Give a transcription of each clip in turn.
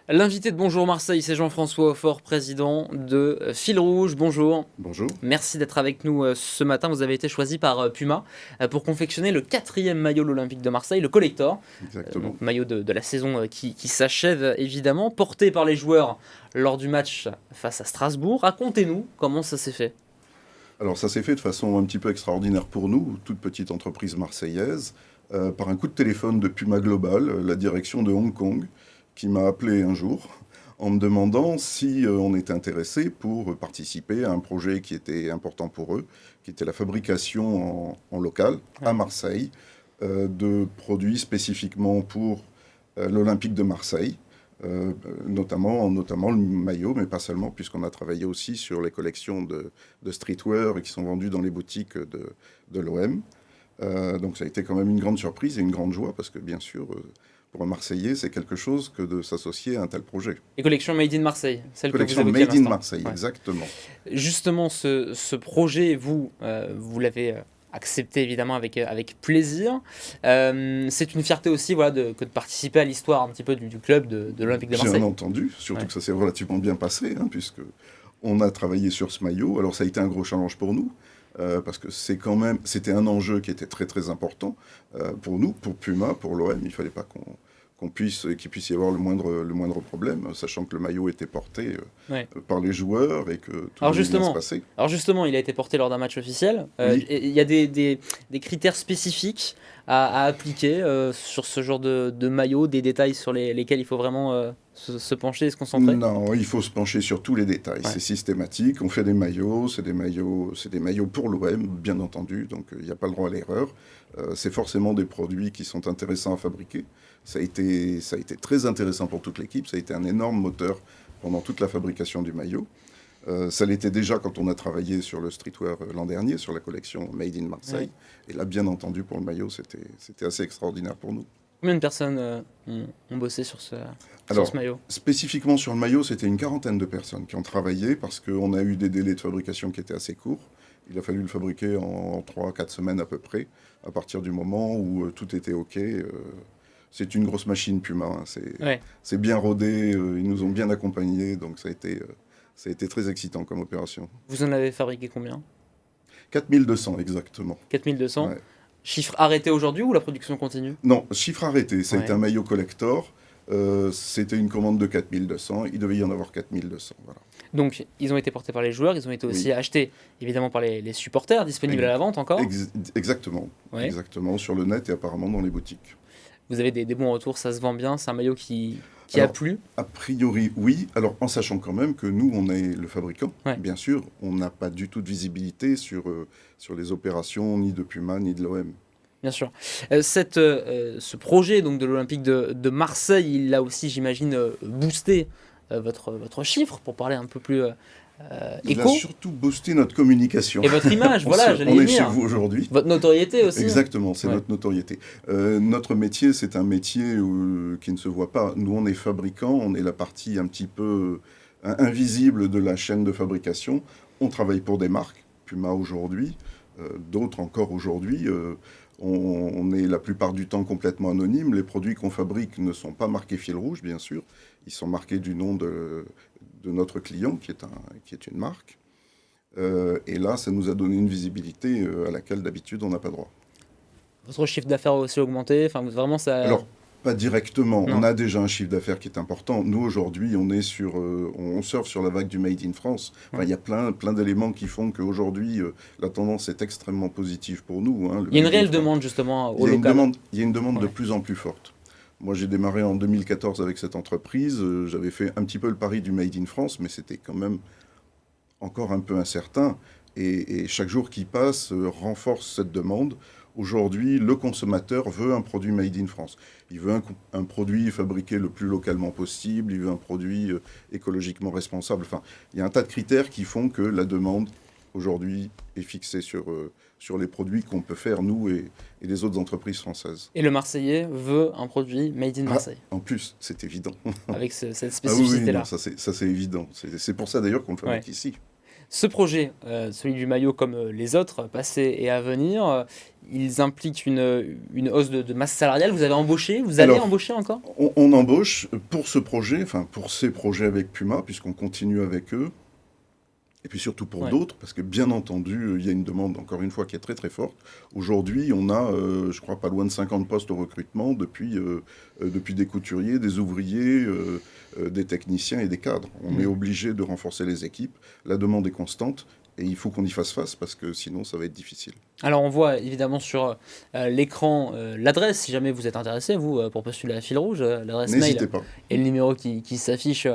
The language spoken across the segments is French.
L'invité de Bonjour Marseille, c'est Jean-François Aufort, président de Fil Rouge. Bonjour. Bonjour. Merci d'être avec nous ce matin. Vous avez été choisi par Puma pour confectionner le 4e maillot de l'Olympique de Marseille, le Collector. Exactement. Donc, maillot de la saison qui s'achève évidemment, porté par les joueurs lors du match face à Strasbourg. Racontez-nous comment ça s'est fait. Alors ça s'est fait de façon un petit peu extraordinaire pour nous, toute petite entreprise marseillaise, par un coup de téléphone de Puma Global, la direction de Hong Kong, qui m'a appelé un jour en me demandant si on était intéressé pour participer à un projet qui était important pour eux, qui était la fabrication en local à Marseille de produits spécifiquement pour l'Olympique de Marseille. Notamment le maillot, mais pas seulement, puisqu'on a travaillé aussi sur les collections de streetwear qui sont vendues dans les boutiques de l'OM. Donc ça a été quand même une grande surprise et une grande joie, parce que bien sûr, pour un Marseillais, c'est quelque chose que de s'associer à un tel projet. Les collections Made in Marseille, celle Collection que vous évoquiez Made in Marseille, ouais. Exactement. Justement, ce projet, vous l'avez accepté évidemment avec plaisir. C'est une fierté aussi que de participer à l'histoire un petit peu du club de l'Olympique de Marseille. Bien entendu, surtout que ça s'est relativement bien passé, puisque on a travaillé sur ce maillot. Alors ça a été un gros challenge pour nous, parce que c'était un enjeu qui était très très important pour nous, pour Puma, pour l'OM. Il ne fallait pas qu'il puisse y avoir le moindre problème, sachant que le maillot était porté par les joueurs et que tout devait bien se passer. Alors justement, il a été porté lors d'un match officiel. Oui. Il y a des critères spécifiques à appliquer sur ce genre de maillot, des détails sur lesquels il faut vraiment se pencher et se concentrer. Non, il faut se pencher sur tous les détails. Ouais. C'est systématique. On fait des maillots, c'est des maillots pour l'OM, bien entendu. Donc il n'y a pas le droit à l'erreur. C'est forcément des produits qui sont intéressants à fabriquer. Ça a été très intéressant pour toute l'équipe. Ça a été un énorme moteur pendant toute la fabrication du maillot. Ça l'était déjà quand on a travaillé sur le streetwear l'an dernier, sur la collection Made in Marseille. Ouais. Et là, bien entendu, pour le maillot, c'était assez extraordinaire pour nous. Combien de personnes ont bossé sur ce maillot ? Spécifiquement sur le maillot, c'était une 40aine de personnes qui ont travaillé, parce qu'on a eu des délais de fabrication qui étaient assez courts. Il a fallu le fabriquer en 3-4 semaines à peu près, à partir du moment où tout était OK. C'est une grosse machine Puma, c'est bien rodé, ils nous ont bien accompagnés, donc ça a été très excitant comme opération. Vous en avez fabriqué combien ? 4200 exactement. 4200 ouais. Chiffre arrêté aujourd'hui ou la production continue ? Non, chiffre arrêté, ça a été un maillot collector, c'était une commande de 4200, il devait y en avoir 4200, voilà. Donc ils ont été portés par les joueurs, ils ont été aussi achetés évidemment par les supporters, disponibles à la vente encore ? Exactement, exactement, sur le net et apparemment dans les boutiques. Vous avez des bons retours, ça se vend bien, c'est un maillot qui a plu ? A priori, oui. Alors, en sachant quand même que nous, on est le fabricant, bien sûr. On n'a pas du tout de visibilité sur les opérations ni de Puma ni de l'OM. Bien sûr. Ce projet donc, de l'Olympique de Marseille, il a aussi, j'imagine, boosté votre chiffre, pour parler un peu plus il a surtout boosté notre communication. Et votre image, voilà, j'allais y venir. On est chez vous aujourd'hui. Votre notoriété aussi. Exactement, c'est notre notoriété. Notre métier, c'est un métier qui ne se voit pas. Nous, on est fabricants, on est la partie un petit peu invisible de la chaîne de fabrication. On travaille pour des marques, Puma aujourd'hui, d'autres encore aujourd'hui. On est la plupart du temps complètement anonyme. Les produits qu'on fabrique ne sont pas marqués fil rouge, bien sûr. Ils sont marqués du nom de notre client, qui est une marque. Et là, ça nous a donné une visibilité à laquelle, d'habitude, on n'a pas droit. Votre chiffre d'affaires a aussi augmenté, vraiment ça... Alors, pas directement. Non. On a déjà un chiffre d'affaires qui est important. Nous, aujourd'hui, on surfe sur la vague du Made in France. Il y a plein d'éléments qui font qu'aujourd'hui, la tendance est extrêmement positive pour nous. Il y a une réelle demande, justement, au local. Il y a une demande de plus en plus forte. Moi, j'ai démarré en 2014 avec cette entreprise. J'avais fait un petit peu le pari du Made in France, mais c'était quand même encore un peu incertain. Et chaque jour qui passe renforce cette demande. Aujourd'hui, le consommateur veut un produit Made in France. Il veut un produit fabriqué le plus localement possible. Il veut un produit écologiquement responsable. Enfin, il y a un tas de critères qui font que la demande, aujourd'hui, est fixée sur les produits qu'on peut faire, nous et les autres entreprises françaises. Et le Marseillais veut un produit Made in Marseille. En plus, c'est évident. Avec cette spécificité-là. Ça c'est évident. C'est pour ça d'ailleurs qu'on le fabrique ici. Ce projet, celui du maillot comme les autres, passés et à venir, ils impliquent une hausse de masse salariale. Vous avez embauché, vous allez Alors, embaucher encore? on embauche pour ce projet, enfin pour ces projets avec Puma, puisqu'on continue avec eux, et puis surtout pour Ouais. d'autres, parce que bien entendu, il y a une demande, encore une fois, qui est très très forte. Aujourd'hui, on a, je crois, pas loin de 50 postes au recrutement, depuis des couturiers, des ouvriers, des techniciens et des cadres. On est obligé de renforcer les équipes, la demande est constante, et il faut qu'on y fasse face, parce que sinon, ça va être difficile. Alors on voit évidemment sur l'écran l'adresse, si jamais vous êtes intéressé, vous, pour postuler à Fil Rouge, l'adresse N'hésitez mail pas. et le numéro qui s'affiche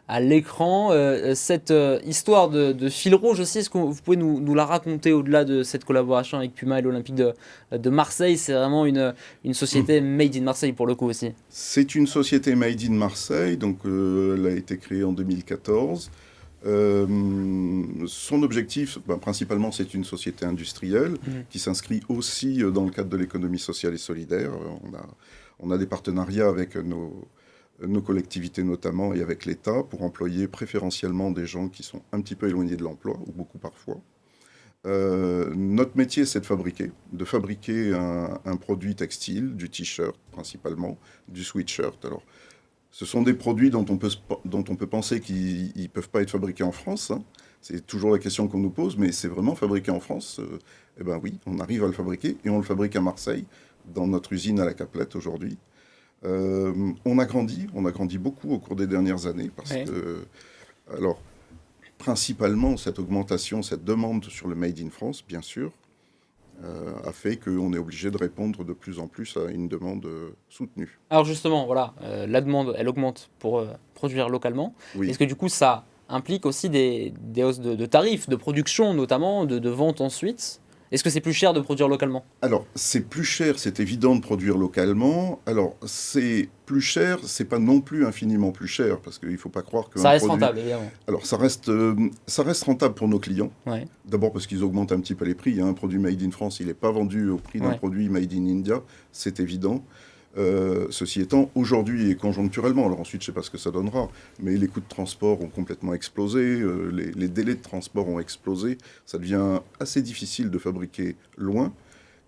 à l'écran. Cette histoire de Fil Rouge aussi, est-ce que vous pouvez nous la raconter au-delà de cette collaboration avec Puma et l'Olympique de Marseille? C'est vraiment une société made in Marseille pour le coup aussi. C'est une société made in Marseille, donc elle a été créée en 2014. Son objectif, principalement, c'est une société industrielle qui s'inscrit aussi dans le cadre de l'économie sociale et solidaire. On a des partenariats avec nos collectivités notamment et avec l'État pour employer préférentiellement des gens qui sont un petit peu éloignés de l'emploi, ou beaucoup parfois. Notre métier, c'est de fabriquer un produit textile, du t-shirt principalement, du sweatshirt. Alors, ce sont des produits dont on peut penser qu'ils ne peuvent pas être fabriqués en France. Hein. C'est toujours la question qu'on nous pose, mais c'est vraiment fabriqué en France. Eh bien oui, on arrive à le fabriquer et on le fabrique à Marseille, dans notre usine à la Caplette aujourd'hui. On a grandi beaucoup au cours des dernières années parce que, alors, principalement, cette augmentation, cette demande sur le Made in France, bien sûr, a fait qu'on est obligé de répondre de plus en plus à une demande soutenue. Alors justement, voilà, la demande, elle augmente pour produire localement. Oui. Est-ce que du coup, ça implique aussi des hausses de tarifs, de production notamment, de vente ensuite? Est-ce que c'est plus cher de produire localement? Alors, c'est plus cher, c'est évident de produire localement. Alors, c'est plus cher, c'est pas non plus infiniment plus cher, parce qu'il ne faut pas croire que... Ça reste rentable, évidemment. Alors, ça reste rentable pour nos clients. Ouais. D'abord parce qu'ils augmentent un petit peu les prix. Hein. Un produit made in France, il n'est pas vendu au prix d'un produit made in India, c'est évident. Ceci étant, aujourd'hui et conjoncturellement, alors ensuite je ne sais pas ce que ça donnera, mais les coûts de transport ont complètement explosé, les délais de transport ont explosé, ça devient assez difficile de fabriquer loin.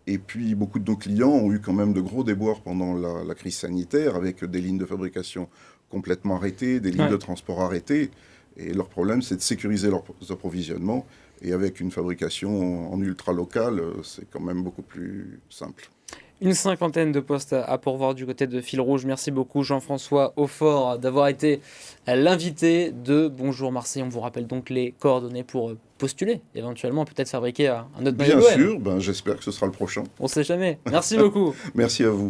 Et puis beaucoup de nos clients ont eu quand même de gros déboires pendant la crise sanitaire, avec des lignes de fabrication complètement arrêtées, des lignes de transport arrêtées. Et leur problème, c'est de sécuriser leurs approvisionnements. Et avec une fabrication en ultra local, c'est quand même beaucoup plus simple. Une cinquantaine de postes à pourvoir du côté de Fil Rouge. Merci beaucoup Jean-François Aufort d'avoir été l'invité de Bonjour Marseille. On vous rappelle donc les coordonnées pour postuler, éventuellement peut-être fabriquer un autre maillot. Bien sûr, j'espère que ce sera le prochain. On ne sait jamais. Merci beaucoup. Merci à vous.